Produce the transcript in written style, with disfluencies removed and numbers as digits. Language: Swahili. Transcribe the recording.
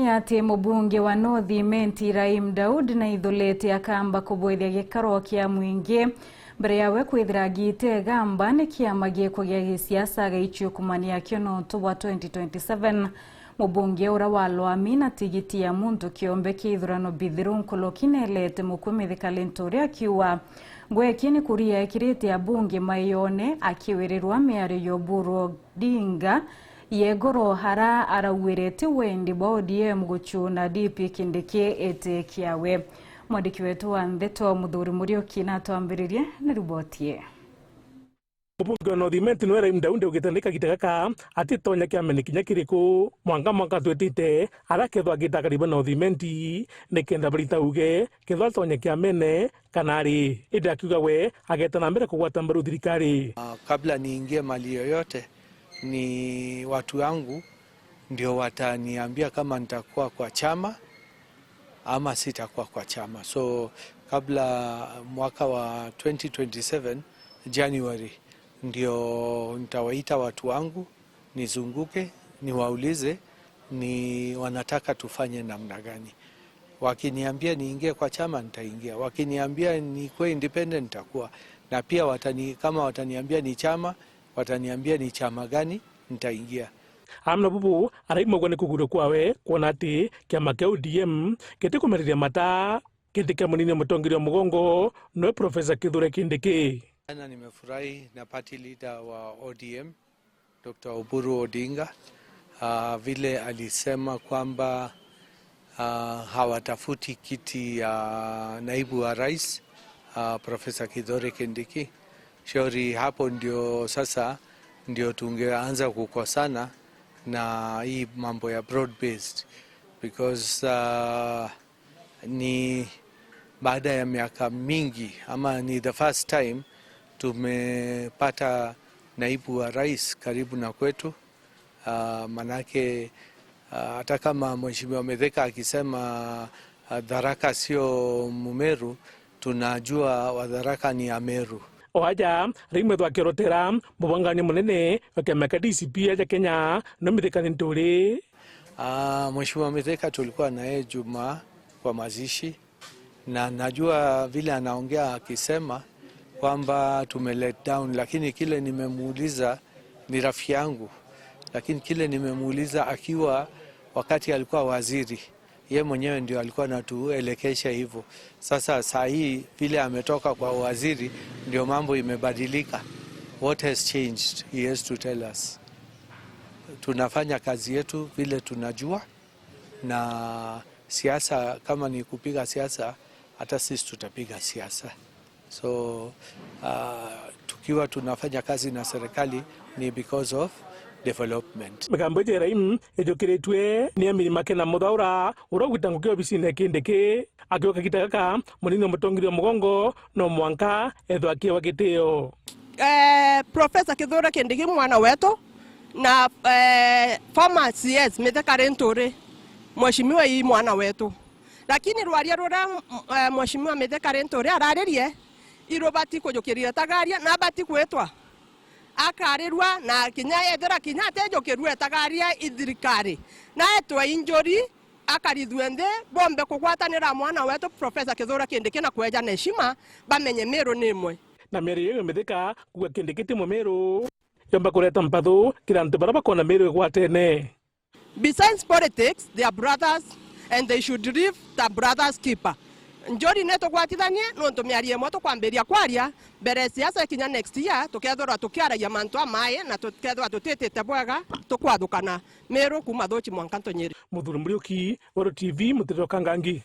ni ati mubunge wa North Imenti Raim Daud na ithulete akamba kuboithia gikaro kia mwingi mbere yawe kwithira gite gamba ni kiama gieko gia gisiasa gaichio kumania kiononto wa 2027. Mubunge ura walwa mina tigiti ya muntu kiombe kithurano bithiru nkolo kinelete mukumithika lentori akiwa gwekini kuria ekirite ya bunge mayone akiwirirwa miario yoburu Odinga yegoro hara arawirete wendi ba ODM guchuna DP Kindiki ete kiawe. Mwandiki wetu wa Ndeto Muthuri Murioki na twambiririe ni ribotie. Mubunge wa North Imenti no Raim Daud ugitandika gitagaka ati tonya kiamene kinya kiriku mwanga twetite arakethwa gitagariba North Imenti nikenda barita uge kethwa tonya kiamene kanari idakiuga we agetana mbere kugwata mbaru thirikari. Kabla niingie mali yoyote ni watu wangu ndio wataniambia kama nitakuwa kwa chama ama sitakuwa kwa chama. So kabla mwaka wa 2027 January ndio nitawaita watu wangu nizunguke niwaulize ni wanataka tufanye namna gani. Wakiniambia niingie kwa chama nitaingia, wakiniambia nikuwe independent nitakuwa, na pia kama wataniambia ni chama, wataniambia ni chama gani nitaingia. Amna bubu araimogwa ni kuguru kwawe kuona ati kiama kia ODM gitikumereria mata gitika munini mutongirio mugongo no Professor Kithure Kindiki. Ana nimefurahi na party leader wa ODM Dr. Oburu Odinga vile alisema kwamba hawatafuti kiti ya naibu wa rais Professor Kithure Kindiki. Shauri hapo ndio sasa ndio tungeanza kukosana na hii mambo ya broad based, because ni baada ya miaka mingi ama ni the first time tumepata naibu wa rais karibu na kwetu. Manake hata kama Mheshimiwa Mithika akisema Tharaka sio Mumeru, tunajua Watharaka ni Ameru. Oaja rimwe twakirotera mubangani munene wakemeka DCP ya Kenya no Mithika ntori. Mheshimiwa Mithika tulikuwa naye Juma kwa mazishi, na najua vile anaongea akisema kwamba tumelet down, lakini kile nimemuuliza ni rafiki yangu, lakini kile nimemuuliza akiwa wakati alikuwa waziri, ye mwenyewe ndio alikuwa anatuelekesha hivyo. Sasa saa hii vile ametoka kwa waziri ndio mambo imebadilika. What has changed? He has to tell us. Tunafanya kazi yetu vile tunajua, na siasa kama ni kupiga siasa, hata sisi tutapiga siasa. So tukiwa tunafanya kazi na serikali ni because of development. Megamboje Raim ejokiretwe ni amirima kena muthaura uragwitango kyo bisine Kindiki akioka kitagaka munini mutongirio mugongo no mwanka ethwa kiwa gitio. Professor Kithure Kindiki mwana wetu na former CS Mithika Lentore mheshimiwa hii mwana wetu, lakini rwaria rura mheshimiwa Mithika Lentore ararerie irobati kujukiria tagaria na bati kwetwa akarirwa na kinya ethera kinya tejokerwe tagaria ithirikari na etwa injuri akarithuende bombe kugwatanira mwana wetu Professor Kithure Kindiki na kweja na heshima bamenye Meru nimwe na Meri yego Mithika kuga Kindiki timo Meru yomba kureta mpathu kirantu baraba kona Meru gwatene. Besides politics, they are brothers and they should live the brothers keeper. Njori neto gwatithanie no tumiarie moto kwamberia kwaria mbere siasa kinya next year tukethora tukiaragia mantu amaye na tukethora tutitite bwega tukwathukana Meru kuma thochi mwankanto Nyeri. Muthuri Murioki, Waro TV, Mutiro Kangangi.